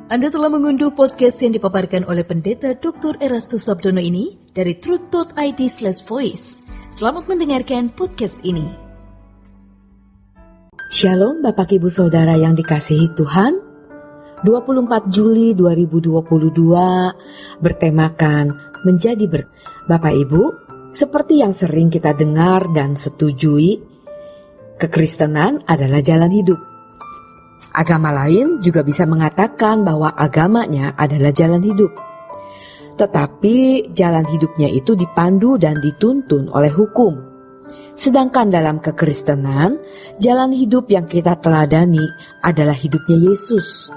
Anda telah mengunduh podcast yang dipaparkan oleh Pendeta Dr. Erastus Sabdono ini dari truth.id/voice. Selamat mendengarkan podcast ini. Shalom Bapak Ibu Saudara yang dikasihi Tuhan. 24 Juli 2022 bertemakan menjadi Bapak Ibu, seperti yang sering kita dengar dan setujui, kekristenan adalah jalan hidup. Agama lain juga bisa mengatakan bahwa agamanya adalah jalan hidup. Tetapi jalan hidupnya itu dipandu dan dituntun oleh hukum. Sedangkan dalam kekristenan, jalan hidup yang kita teladani adalah hidupnya Yesus.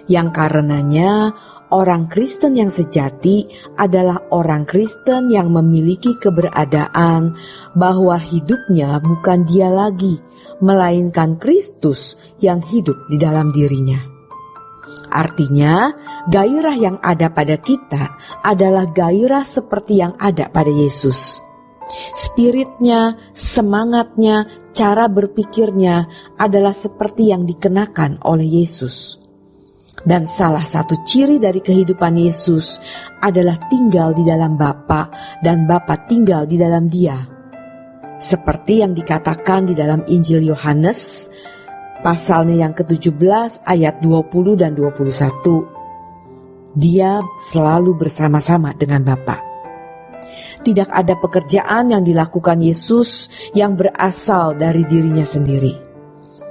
Yang karenanya orang Kristen yang sejati adalah orang Kristen yang memiliki keberadaan bahwa hidupnya bukan dia lagi, melainkan Kristus yang hidup di dalam dirinya. Artinya, gairah yang ada pada kita adalah gairah seperti yang ada pada Yesus. Spiritnya, semangatnya, cara berpikirnya adalah seperti yang dikenakan oleh Yesus. Dan salah satu ciri dari kehidupan Yesus adalah tinggal di dalam Bapa dan Bapa tinggal di dalam Dia. Seperti yang dikatakan di dalam Injil Yohanes, pasalnya yang ke-17 ayat 20 dan 21. Dia selalu bersama-sama dengan Bapa. Tidak ada pekerjaan yang dilakukan Yesus yang berasal dari dirinya sendiri.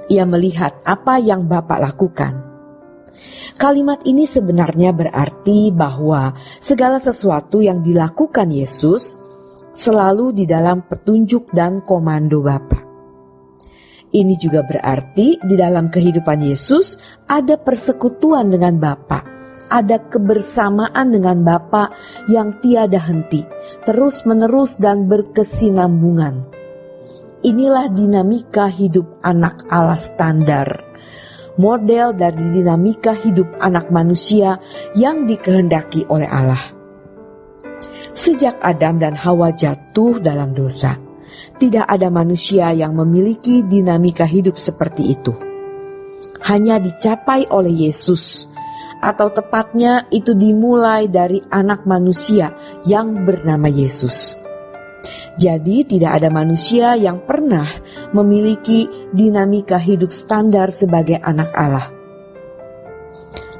Ia melihat apa yang Bapa lakukan. Kalimat ini sebenarnya berarti bahwa segala sesuatu yang dilakukan Yesus selalu di dalam petunjuk dan komando Bapa. Ini juga berarti di dalam kehidupan Yesus ada persekutuan dengan Bapa, ada kebersamaan dengan Bapa yang tiada henti, terus-menerus dan berkesinambungan. Inilah dinamika hidup anak Allah standar. Model dari dinamika hidup anak manusia yang dikehendaki oleh Allah. Sejak Adam dan Hawa jatuh dalam dosa, tidak ada manusia yang memiliki dinamika hidup seperti itu. Hanya dicapai oleh Yesus, atau tepatnya itu dimulai dari anak manusia yang bernama Yesus. Jadi tidak ada manusia yang pernah memiliki dinamika hidup standar sebagai anak Allah.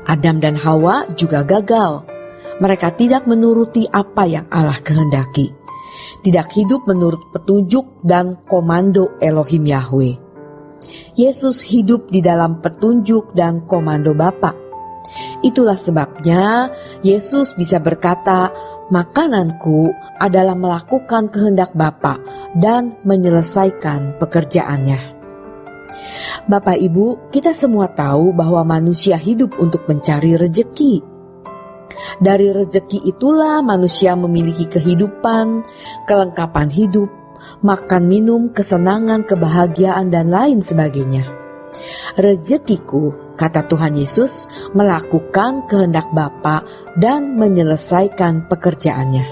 Adam dan Hawa juga gagal. Mereka tidak menuruti apa yang Allah kehendaki. Tidak hidup menurut petunjuk dan komando Elohim Yahweh. Yesus hidup di dalam petunjuk dan komando Bapa. Itulah sebabnya Yesus bisa berkata, "Makananku adalah melakukan kehendak Bapa dan menyelesaikan pekerjaannya." Bapak Ibu, kita semua tahu bahwa manusia hidup untuk mencari rejeki. Dari rejeki itulah manusia memiliki kehidupan, kelengkapan hidup, makan minum, kesenangan, kebahagiaan, dan lain sebagainya. Rejekiku, kata Tuhan Yesus, melakukan kehendak Bapa dan menyelesaikan pekerjaannya.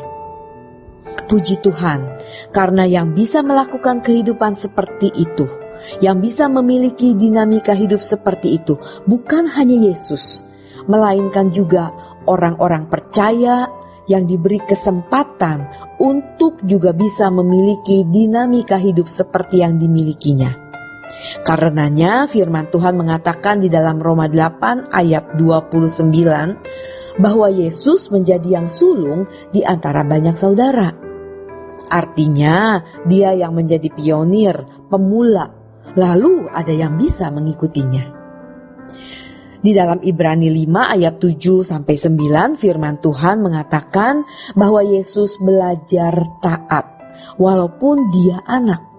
Puji Tuhan, karena yang bisa melakukan kehidupan seperti itu, yang bisa memiliki dinamika hidup seperti itu, bukan hanya Yesus, melainkan juga orang-orang percaya yang diberi kesempatan untuk juga bisa memiliki dinamika hidup seperti yang dimilikinya. Karenanya firman Tuhan mengatakan di dalam Roma 8 ayat 29 bahwa Yesus menjadi yang sulung di antara banyak saudara. Artinya dia yang menjadi pionir, pemula, lalu ada yang bisa mengikutinya. Di dalam Ibrani 5 ayat 7-9 firman Tuhan mengatakan bahwa Yesus belajar taat walaupun dia anak.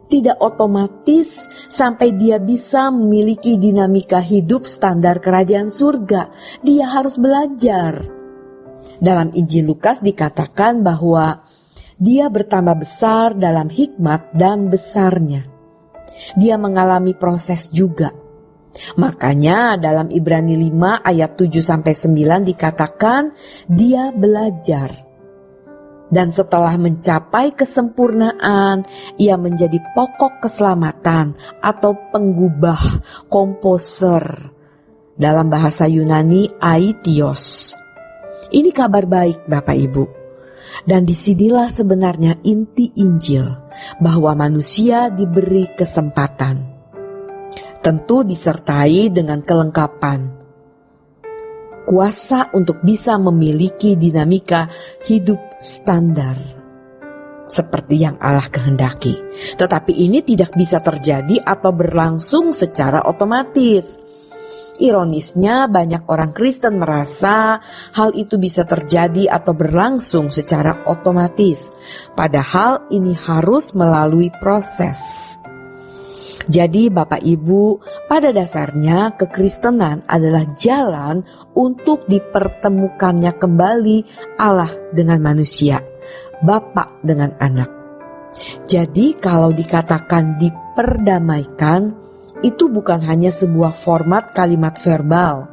Tidak otomatis sampai dia bisa memiliki dinamika hidup standar kerajaan surga. Dia harus belajar. Dalam Injil Lukas dikatakan bahwa dia bertambah besar dalam hikmat dan besarnya. Dia mengalami proses juga. Makanya dalam Ibrani 5 ayat 7-9 dikatakan dia belajar. Dan setelah mencapai kesempurnaan, ia menjadi pokok keselamatan atau penggubah, komposer dalam bahasa Yunani aitios. Ini kabar baik Bapak Ibu. Dan disinilah sebenarnya inti Injil, bahwa manusia diberi kesempatan. Tentu disertai dengan kelengkapan. Kuasa untuk bisa memiliki dinamika hidup standar seperti yang Allah kehendaki. Tetapi ini tidak bisa terjadi atau berlangsung secara otomatis. Ironisnya, banyak orang Kristen merasa hal itu bisa terjadi atau berlangsung secara otomatis, padahal ini harus melalui proses. Jadi Bapak Ibu, pada dasarnya kekristenan adalah jalan untuk dipertemukannya kembali Allah dengan manusia, Bapa dengan anak. Jadi kalau dikatakan diperdamaikan, itu bukan hanya sebuah format kalimat verbal.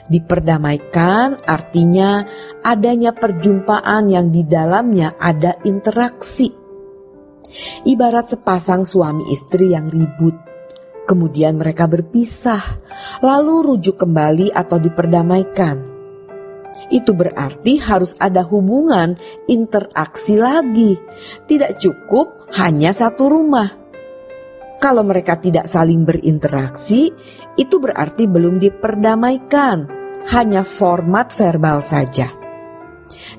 Diperdamaikan artinya adanya perjumpaan yang di dalamnya ada interaksi. Ibarat sepasang suami istri yang ribut, kemudian mereka berpisah, lalu rujuk kembali atau diperdamaikan. Itu berarti harus ada hubungan interaksi lagi. Tidak cukup hanya satu rumah. Kalau mereka tidak saling berinteraksi, itu berarti belum diperdamaikan, hanya format verbal saja.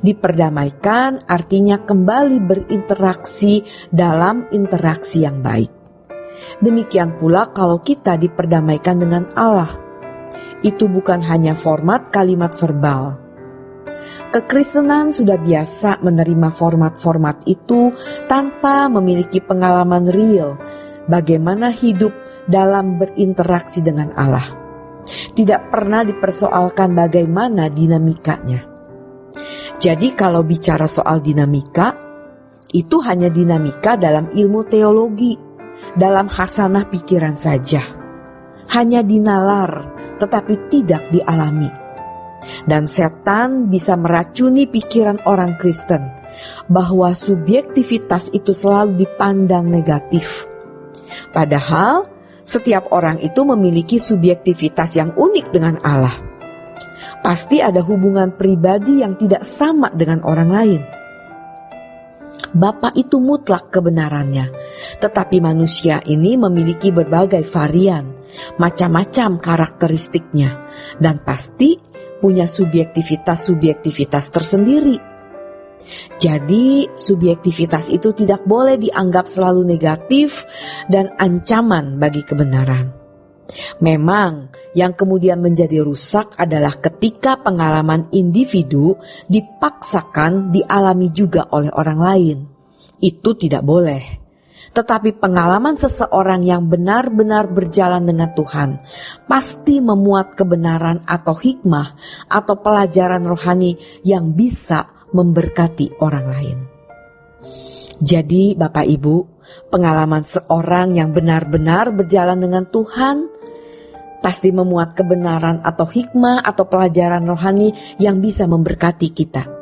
Diperdamaikan artinya kembali berinteraksi dalam interaksi yang baik. Demikian pula kalau kita diperdamaikan dengan Allah. Itu bukan hanya format kalimat verbal. Kekristenan sudah biasa menerima format-format itu tanpa memiliki pengalaman real bagaimana hidup dalam berinteraksi dengan Allah. Tidak pernah dipersoalkan bagaimana dinamikanya. Jadi kalau bicara soal dinamika, itu hanya dinamika dalam ilmu teologi, dalam khasanah pikiran saja. Hanya dinalar, tetapi tidak dialami. Dan setan bisa meracuni pikiran orang Kristen, bahwa subjektivitas itu selalu dipandang negatif. Padahal, setiap orang itu memiliki subjektivitas yang unik dengan Allah. Pasti ada hubungan pribadi yang tidak sama dengan orang lain. Bapa itu mutlak kebenarannya, tetapi manusia ini memiliki berbagai varian, macam-macam karakteristiknya, dan pasti punya subjektivitas tersendiri. Jadi subjektivitas itu tidak boleh dianggap selalu negatif dan ancaman bagi kebenaran. Memang yang kemudian menjadi rusak adalah ketika pengalaman individu dipaksakan dialami juga oleh orang lain. Itu tidak boleh. Tetapi pengalaman seseorang yang benar-benar berjalan dengan Tuhan pasti memuat kebenaran atau hikmah atau pelajaran rohani yang bisa memberkati orang lain. Jadi Bapak Ibu, pengalaman seorang yang benar-benar berjalan dengan Tuhan pasti memuat kebenaran atau hikmah atau pelajaran rohani yang bisa memberkati kita.